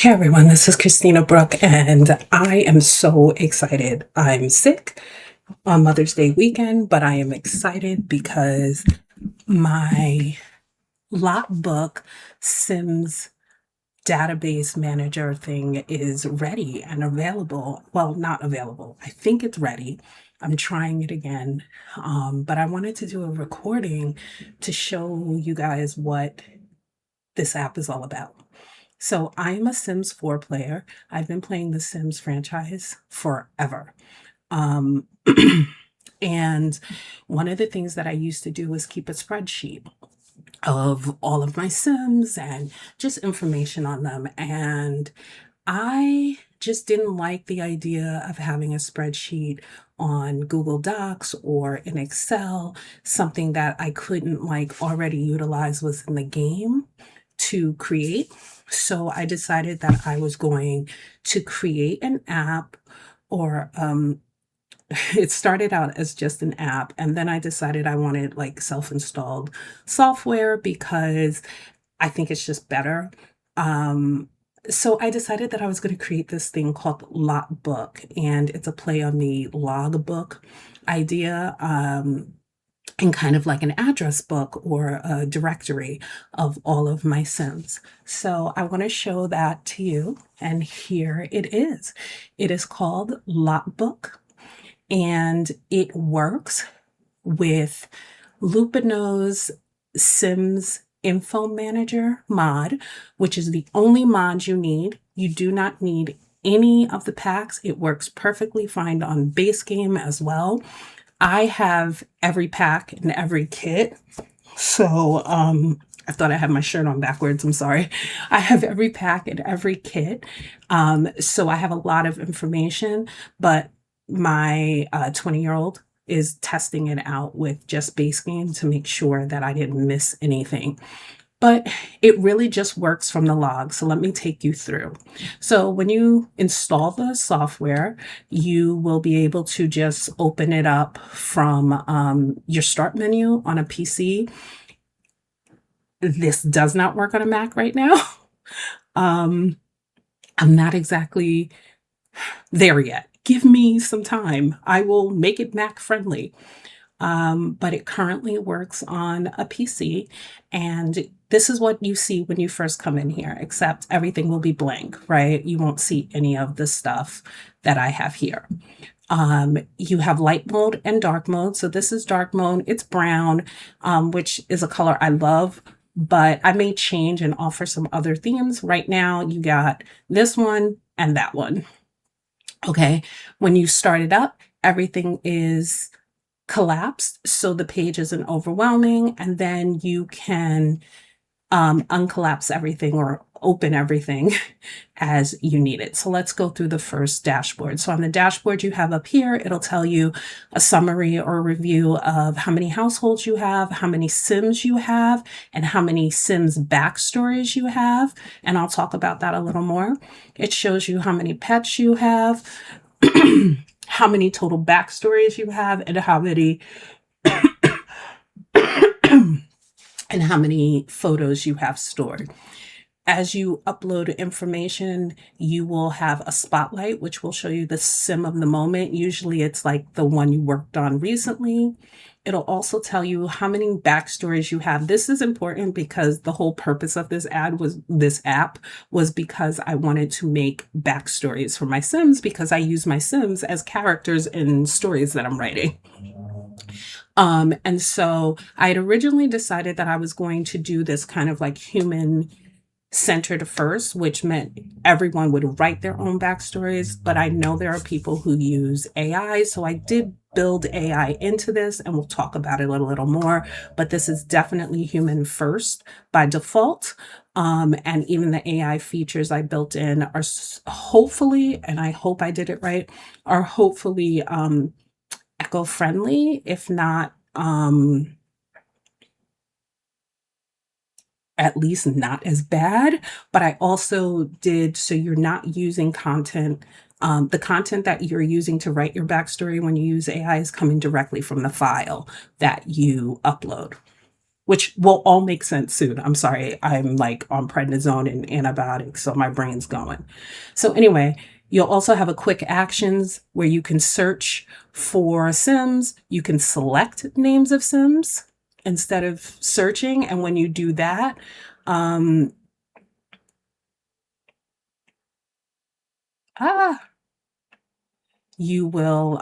Hey everyone, this is Christina Brooke, and I am so excited. I'm sick on Mother's Day weekend, but I am excited because my LotBook Sims database manager thing is ready and available. Well, not available. I think it's ready. I'm trying it again, but I wanted to do a recording to show you guys what this app is all about. So I'm a Sims 4 player. I've been playing the Sims franchise forever. Um, and one of the things that I used to do was keep a spreadsheet of all of my Sims and just information on them. And I just didn't like the idea of having a spreadsheet on Google Docs or in Excel, something that I couldn't like already utilize within the game to create. So I decided that I was going to create an app or it started out as just an app, and then I decided I wanted like self-installed software because I think it's just better. So I decided that I was going to create this thing called LotBook, and it's a play on the logbook idea. And kind of like an address book or a directory of all of my Sims. So I want to show that to you. And here it is. It is called LotBook, and it works with Lupino's Sims Info Manager mod, which is the only mod you need. You do not need any of the packs. It works perfectly fine on base game as well. I have every pack and every kit. So I thought I had my shirt on backwards. I'm sorry. I have every pack and every kit. So I have a lot of information, but my 20-year-old is testing it out with just base game to make sure that I didn't miss anything. But it really just works from the log. So let me take you through. So when you install the software, you will be able to just open it up from your start menu on a PC. This does not work on a Mac right now. I'm not exactly there yet. Give me some time. I will make it Mac friendly. But it currently works on a PC, and this is what you see when you first come in here, except everything will be blank, right? You won't see any of the stuff that I have here. You have light mode and dark mode. So this is dark mode. It's brown, which is a color I love, but I may change and offer some other themes. Right now, you got this one and that one. Okay. When you start it up, everything is collapsed, so the page isn't overwhelming, and then you can uncollapse everything or open everything as you need it. So let's go through the first dashboard. So on the dashboard you have up here, it'll tell you a summary or a review of how many households you have, how many Sims you have, and how many Sims backstories you have. And I'll talk about that a little more. It shows you how many pets you have, how many total backstories you have, and how many and how many photos you have stored. As you upload information, you will have a spotlight, which will show you the sim of the moment. Usually it's like the one you worked on recently. It'll also tell you how many backstories you have. This is important because the whole purpose of this app was because I wanted to make backstories for my Sims, because I use my Sims as characters in stories that I'm writing. And so I had originally decided that I was going to do this kind of like human centered first, which meant everyone would write their own backstories. But I know there are people who use AI. So I did build AI into this, and we'll talk about it a little more. But this is definitely human first by default. And even the AI features I built in are hopefully, and I hope I did it right, are hopefully eco-friendly, if not at least not as bad. But I also did so you're not using content. The content that you're using to write your backstory when you use AI is coming directly from the file that you upload. which will all make sense soon. I'm sorry. I'm like on prednisone and antibiotics, so my brain's going. So anyway, you'll also have a quick actions where you can search for Sims. You can select names of Sims instead of searching. And when you do that, um, ah, you will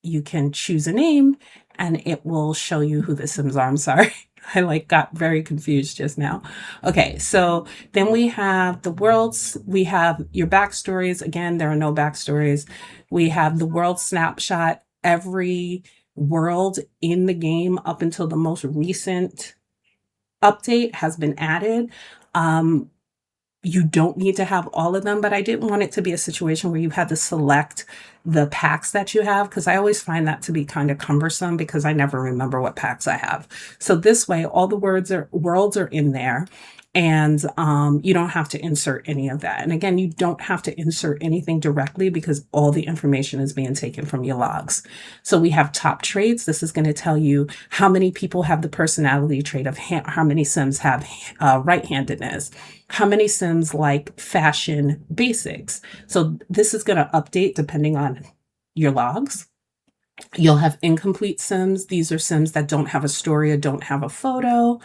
you can choose a name and it will show you who the Sims are. I'm sorry. I like got very confused just now. Okay, so then we have the worlds, we have your backstories. Again, there are no backstories. We have the world snapshot. Every world in the game up until the most recent update has been added. Um, you don't need to have all of them, but I didn't want it to be a situation where you had to select the packs that you have, because I always find that to be kind of cumbersome because I never remember what packs I have. So this way, all the worlds are in there, and you don't have to insert any of that. And again, you don't have to insert anything directly because all the information is being taken from your logs. So we have top traits. This is going to tell you how many people have the personality trait of how many Sims have right-handedness, how many Sims like fashion basics. So this is going to update depending on your logs. You'll have incomplete Sims. These are Sims that don't have a story or don't have a photo.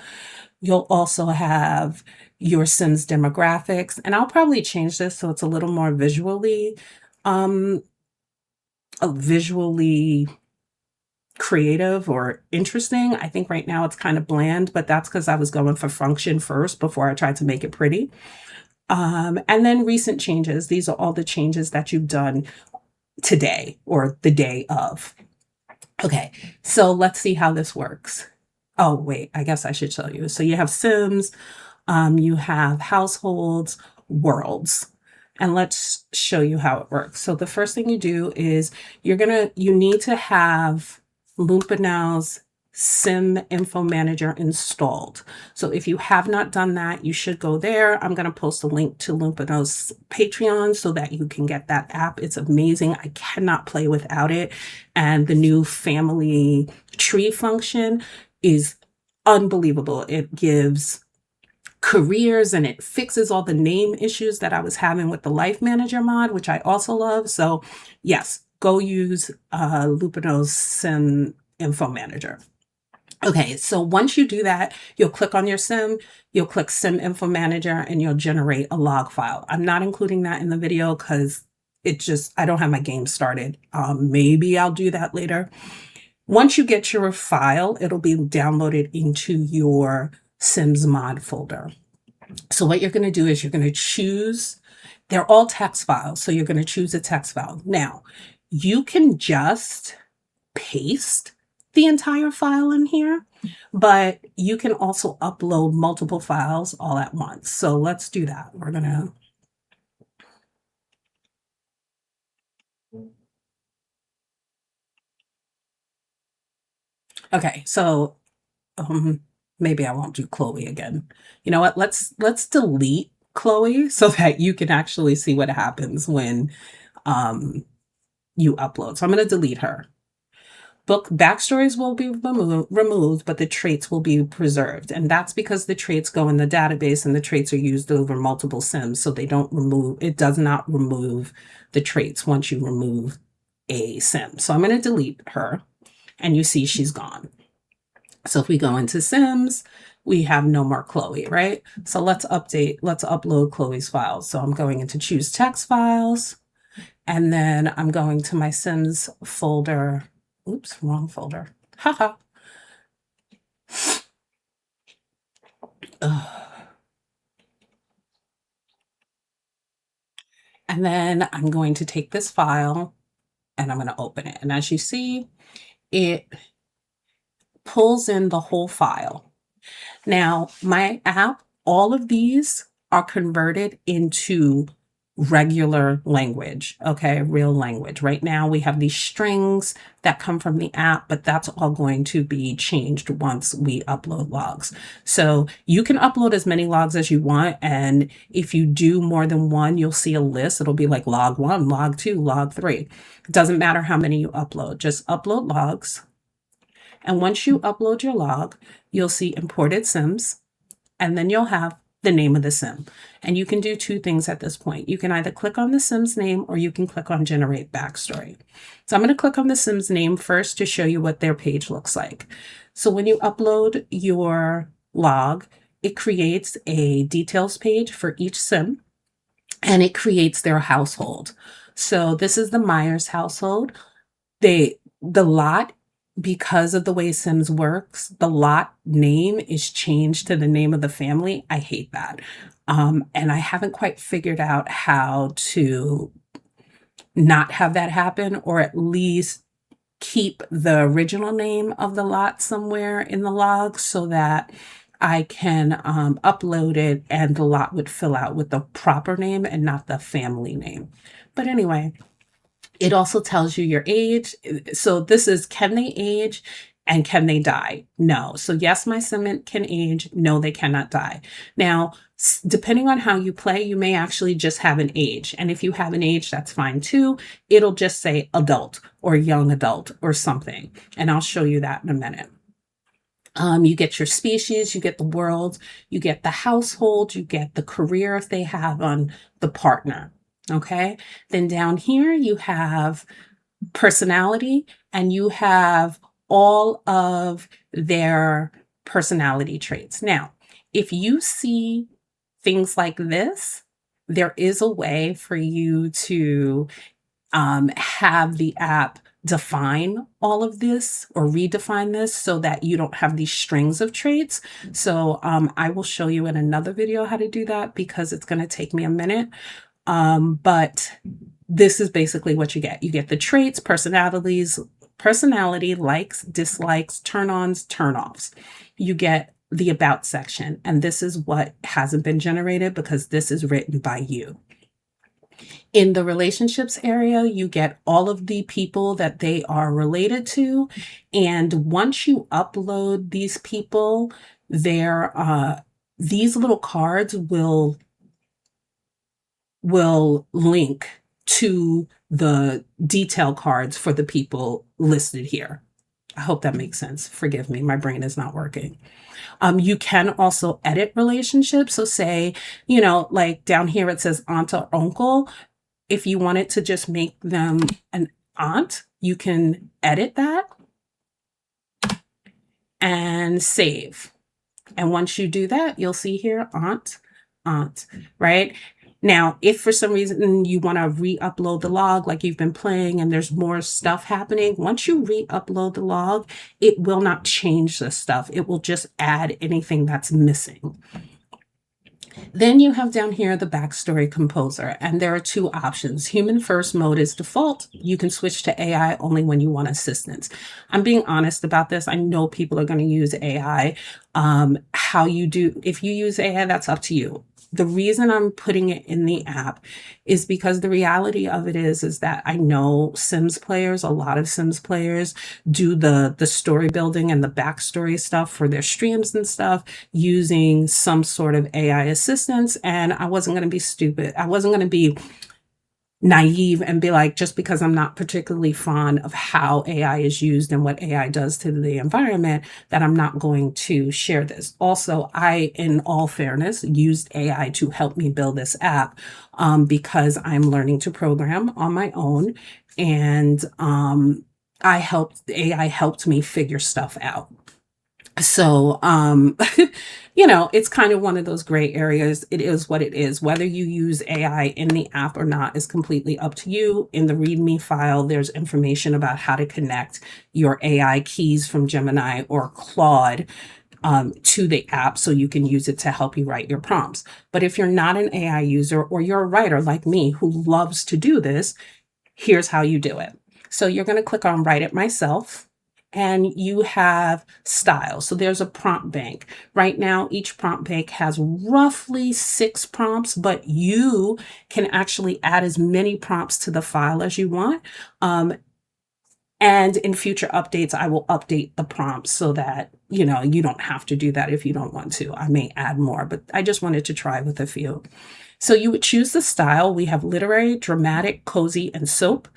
You'll also have your Sims demographics, and I'll probably change this so it's a little more um, visually creative or interesting. I think right now it's kind of bland, but that's because I was going for function first before I tried to make it pretty. And then recent changes. These are all the changes that you've done today or the day of. Okay, so let's see how this works. Oh, wait, I guess I should show you. So you have Sims, you have households, worlds, and let's show you how it works. So the first thing you do is you need to have Lumpinow's Sim Info Manager installed. So if you have not done that, you should go there. I'm going to post a link to Lumpinow's Patreon so that you can get that app. It's amazing. I cannot play without it. And the new family tree function is unbelievable. It gives careers and it fixes all the name issues that I was having with the Life Manager mod, which I also love. So yes, go use Lupino's Sim Info Manager. Okay, so once you do that, you'll click on your Sim, you'll click Sim Info Manager, and you'll generate a log file. I'm not including that in the video because I don't have my game started. Maybe I'll do that later. Once you get your file, it'll be downloaded into your Sims mod folder. So what you're going to do is you're going to choose, they're all text files. So you're going to choose a text file. Now, you can just paste the entire file in here, but you can also upload multiple files all at once. So let's do that. We're going to okay, so maybe I won't do Chloe again. You know what? Let's delete Chloe so that you can actually see what happens when you upload. So I'm going to delete her. Book backstories will be removed, but the traits will be preserved. And that's because the traits go in the database and the traits are used over multiple Sims. So it does not remove the traits once you remove a Sim. So I'm going to delete her and you see she's gone. So if we go into Sims, we have no more Chloe, right? So let's upload Chloe's files. So I'm going into choose text files, and then I'm going to my Sims folder. Oops, wrong folder. Haha. And then I'm going to take this file and I'm going to open it. And as you see, it pulls in the whole file. Now, my app, all of these are converted into regular language, okay, real language. Right now, we have these strings that come from the app, but that's all going to be changed once we upload logs. So you can upload as many logs as you want, and if you do more than one, you'll see a list. It'll be like log 1, log 2, log 3. It doesn't matter how many you upload, just upload logs. And once you upload your log, you'll see imported sims, and then you'll have the name of the sim. And you can do two things at this point. You can either click on the sim's name or you can click on generate backstory. So I'm going to click on the sim's name first to show you what their page looks like. So when you upload your log, it creates a details page for each sim, and it creates their household. So this is the Myers household. The lot, because of the way Sims works, the lot name is changed to the name of the family. I hate that. And I haven't quite figured out how to not have that happen, or at least keep the original name of the lot somewhere in the log so that I can upload it and the lot would fill out with the proper name and not the family name. But anyway, it also tells you your age. So this is, can they age and can they die? No. So yes, my sim can age. No, they cannot die. Now, depending on how you play, you may actually just have an age. And if you have an age, that's fine too. It'll just say adult or young adult or something. And I'll show you that in a minute. You get your species, you get the world, you get the household, you get the career if they have on the partner. Okay. Then down here, you have personality, and you have all of their personality traits. Now, if you see things like this, there is a way for you to have the app define all of this or redefine this so that you don't have these strings of traits. So I will show you in another video how to do that because it's going to take me a minute. But this is basically what you get. You get the traits, personality, likes, dislikes, turn-ons, turn-offs. You get the about section, and this is what hasn't been generated because this is written by you. In the relationships area, you get all of the people that they are related to. And once you upload these people, these little cards will link to the detail cards for the people listed here. I hope that makes sense. Forgive me, my brain is not working. You can also edit relationships. So say, like down here it says aunt or uncle. If you wanted to just make them an aunt, you can edit that and save. And once you do that, you'll see here, aunt, right? Now, if for some reason you want to re-upload the log, like you've been playing and there's more stuff happening, once you re-upload the log, it will not change the stuff. It will just add anything that's missing. Then you have down here the backstory composer, and there are two options. Human first mode is default. You can switch to AI only when you want assistance. I'm being honest about this. I know people are going to use AI. How you do, if you use AI, that's up to you. The reason I'm putting it in the app is because the reality of it is that I know Sims players, a lot of Sims players do the story building and the backstory stuff for their streams and stuff using some sort of AI assistance. And I wasn't going to be stupid. I wasn't going to be naive and be like, just because I'm not particularly fond of how AI is used and what AI does to the environment, that I'm not going to share this. Also, I, in all fairness, used AI to help me build this app because I'm learning to program on my own. And AI helped me figure stuff out. So, it's kind of one of those gray areas. It is what it is. Whether you use AI in the app or not is completely up to you. In the README file, there's information about how to connect your AI keys from Gemini or Claude to the app so you can use it to help you write your prompts. But if you're not an AI user or you're a writer like me who loves to do this, here's how you do it. So you're going to click on Write It Myself. And you have style. So there's a prompt bank. Right now, each prompt bank has roughly 6 prompts, but you can actually add as many prompts to the file as you want. And in future updates, I will update the prompts so that, you know, you don't have to do that if you don't want to. I may add more, but I just wanted to try with a few. So you would choose the style. We have literary, dramatic, cozy, and soap.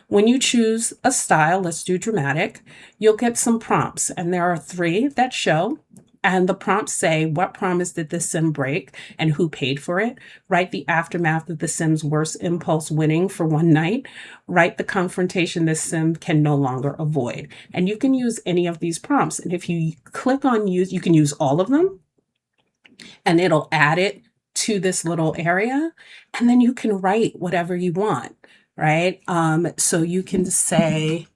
When you choose a style, let's do dramatic, you'll get some prompts, and there are 3 that show. And the prompts say, what promise did the sim break and who paid for it? Write the aftermath of the sim's worst impulse winning for one night. Write the confrontation this sim can no longer avoid. And you can use any of these prompts. And if you click on use, you can use all of them, and it'll add it to this little area. And then you can write whatever you want, right? So you can say,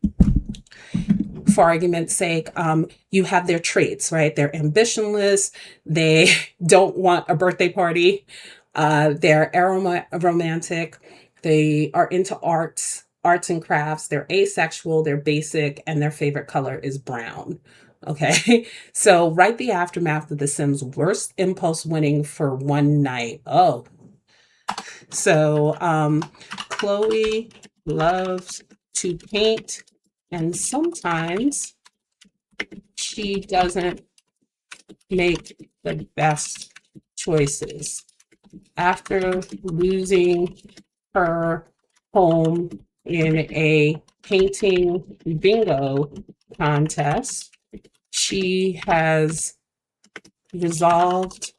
for argument's sake, you have their traits, right? They're ambitionless. They don't want a birthday party. They're aromantic. They are into arts and crafts. They're asexual. They're basic, and their favorite color is brown. Okay, so write the aftermath of the Sims' worst impulse winning for one night. Oh, so Chloe loves to paint, and sometimes she doesn't make the best choices. After losing her home in a painting bingo contest, she has resolved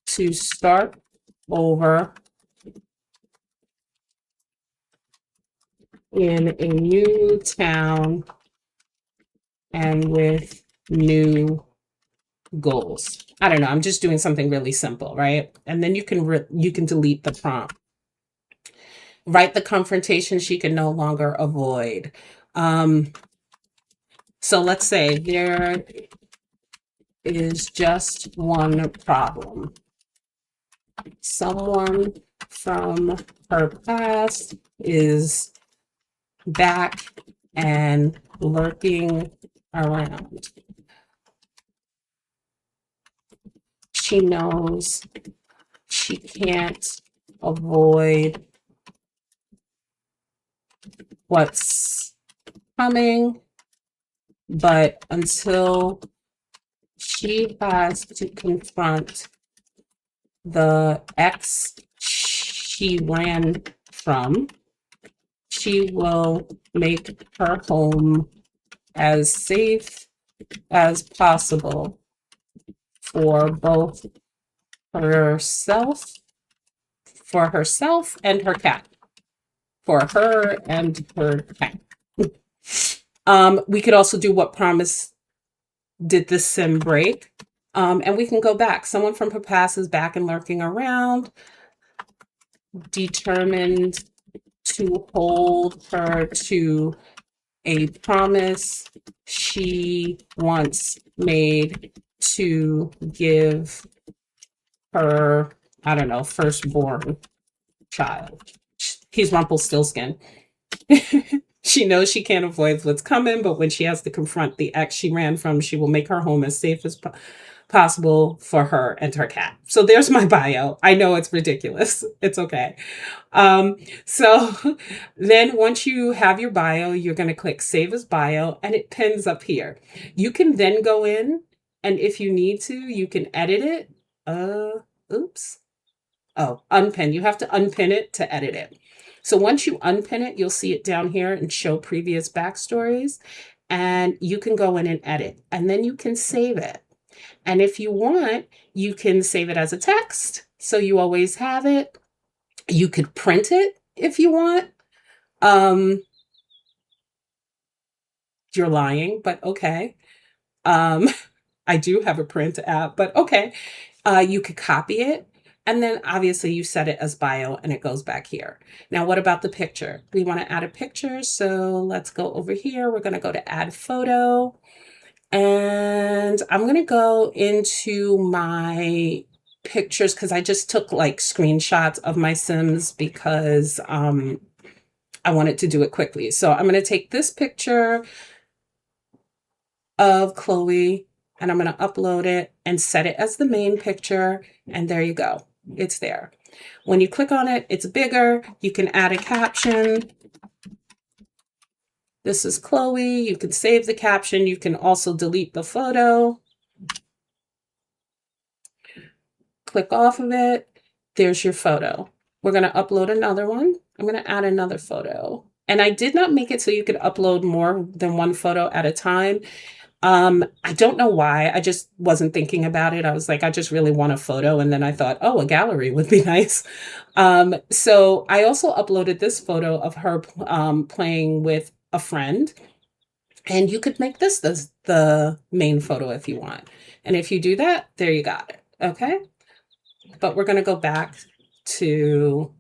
to start over in a new town and with new goals. I don't know. I'm just doing something really simple, right? And then you can delete the prompt. Write the confrontation she can no longer avoid. So let's say there is just one problem. Someone from her past is back and lurking around. She knows she can't avoid what's coming, but until she has to confront the ex she ran from, she will make her home as safe as possible for both herself, and her cat. For her and her cat. We could also do what promise did the sim break? And we can go back. Someone from her past is back and lurking around, determined to hold her to a promise she once made to give her, I don't know, firstborn child. He's Rumpelstiltskin. She knows she can't avoid what's coming, but when she has to confront the ex she ran from, she will make her home as safe as possible for her and her cat. So there's my bio. I know it's ridiculous. It's okay. So then once you have your bio, you're going to click Save as Bio, and it pins up here. You can then go in, and if you need to, you can edit it. Oops. Oh, unpin. You have to unpin it to edit it. So once you unpin it, you'll see it down here and show previous backstories, and you can go in and edit, and then you can save it. And if you want, you can save it as a text, so you always have it. You could print it if you want. You're lying, but okay. I do have a print app, but okay. You could copy it. And then obviously you set it as bio and it goes back here. Now, what about the picture? We want to add a picture. So let's go over here. We're going to go to add photo. And I'm going to go into my pictures because I just took like screenshots of my Sims because I wanted to do it quickly. So I'm going to take this picture of Chloe and I'm going to upload it and set it as the main picture. And there you go. It's there. When you click on it, it's bigger. You can add a caption. This is Chloe. You can save the caption. You can also delete the photo. Click off of it. There's your photo. We're going to upload another one. I'm going to add another photo. And I did not make it so you could upload more than one photo at a time. I don't know why. I just wasn't thinking about it. I was like, I just really want a photo. And then I thought, oh, a gallery would be nice. So I also uploaded this photo of her playing with a friend. And you could make this the main photo if you want. And if you do that, there you got it. Okay. But we're going to go back to,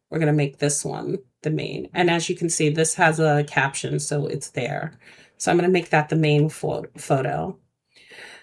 we're going to make this one the main. And as you can see, this has a caption, so it's there. So I'm going to make that the main photo.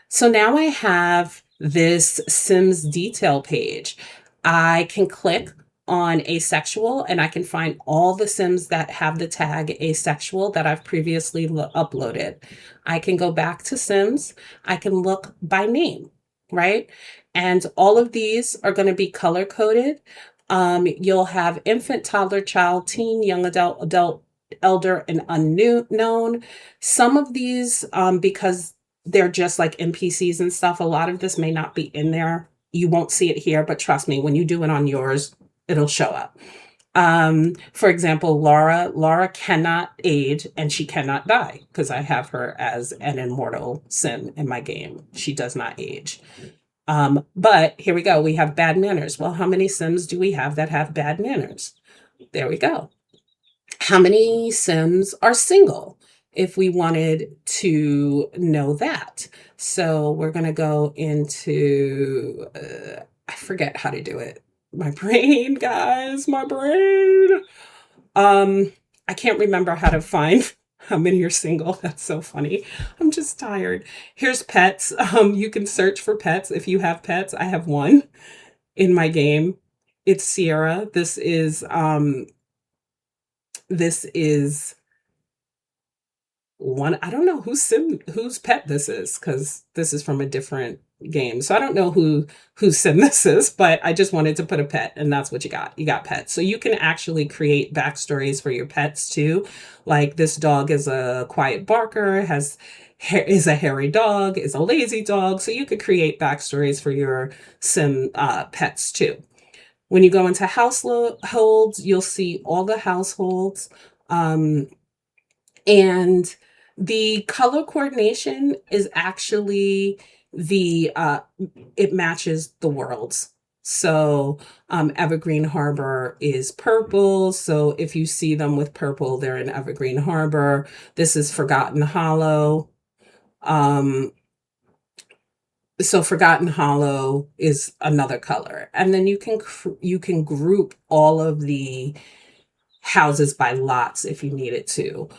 So now I have this Sims detail page. I can click on asexual and I can find all the Sims that have the tag asexual that I've previously uploaded. I can go back to Sims. I can look by name, right? And all of these are going to be color coded. You'll have infant, toddler, child, teen, young adult, adult, elder, and unknown. Some of these, because they're just like NPCs and stuff, a lot of this may not be in there. You won't see it here, but trust me, when you do it on yours, it'll show up. For example, Laura cannot age and she cannot die because I have her as an immortal sim in my game. She does not age. But here we go. We have bad manners. Well, how many Sims do we have that have bad manners? There we go. How many Sims are single? If we wanted to know that. So we're going to go into, I forget how to do it. My brain, guys, my brain. I can't remember how to find how many are single. That's so funny. I'm just tired. Here's pets. You can search for pets if you have pets. I have one in my game. It's Sierra. This is one. I don't know whose pet this is because this is from a different game. So I don't know whose sim this is, but I just wanted to put a pet, and that's what you got. You got pets. So you can actually create backstories for your pets too. Like this dog is a quiet barker, is a hairy dog, is a lazy dog. So you could create backstories for your sim pets too. When you go into households, you'll see all the households. And the color coordination is actually it matches the worlds. So Evergreen Harbor is purple. So if you see them with purple, they're in Evergreen Harbor. This is Forgotten Hollow. So Forgotten Hollow is another color. And then you can group all of the houses by lots if you needed to.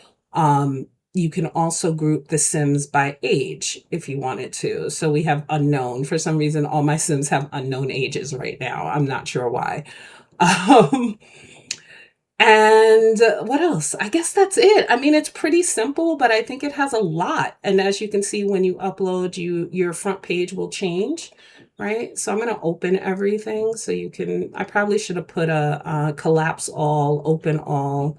You can also group the Sims by age if you wanted to. So we have unknown. For some reason, all my Sims have unknown ages right now. I'm not sure why. And what else? I guess that's it. I mean, it's pretty simple, but I think it has a lot. And as you can see, when you upload, your front page will change, right? So I'm going to open everything so you can, I probably should have put a collapse all, open all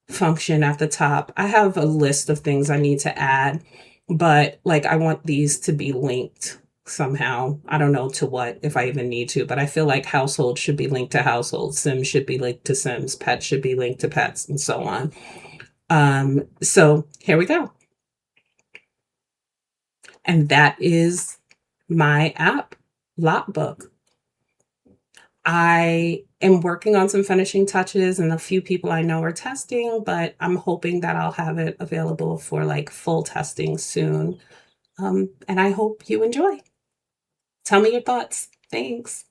function at the top. I have a list of things I need to add, but like I want these to be linked somehow. I don't know to what, if I even need to, but I feel like household should be linked to households, Sims should be linked to Sims, pets should be linked to pets, and so on. So here we go. And that is my app, LotBook. I am working on some finishing touches and a few people I know are testing, but I'm hoping that I'll have it available for like full testing soon. And I hope you enjoy. Tell me your thoughts. Thanks.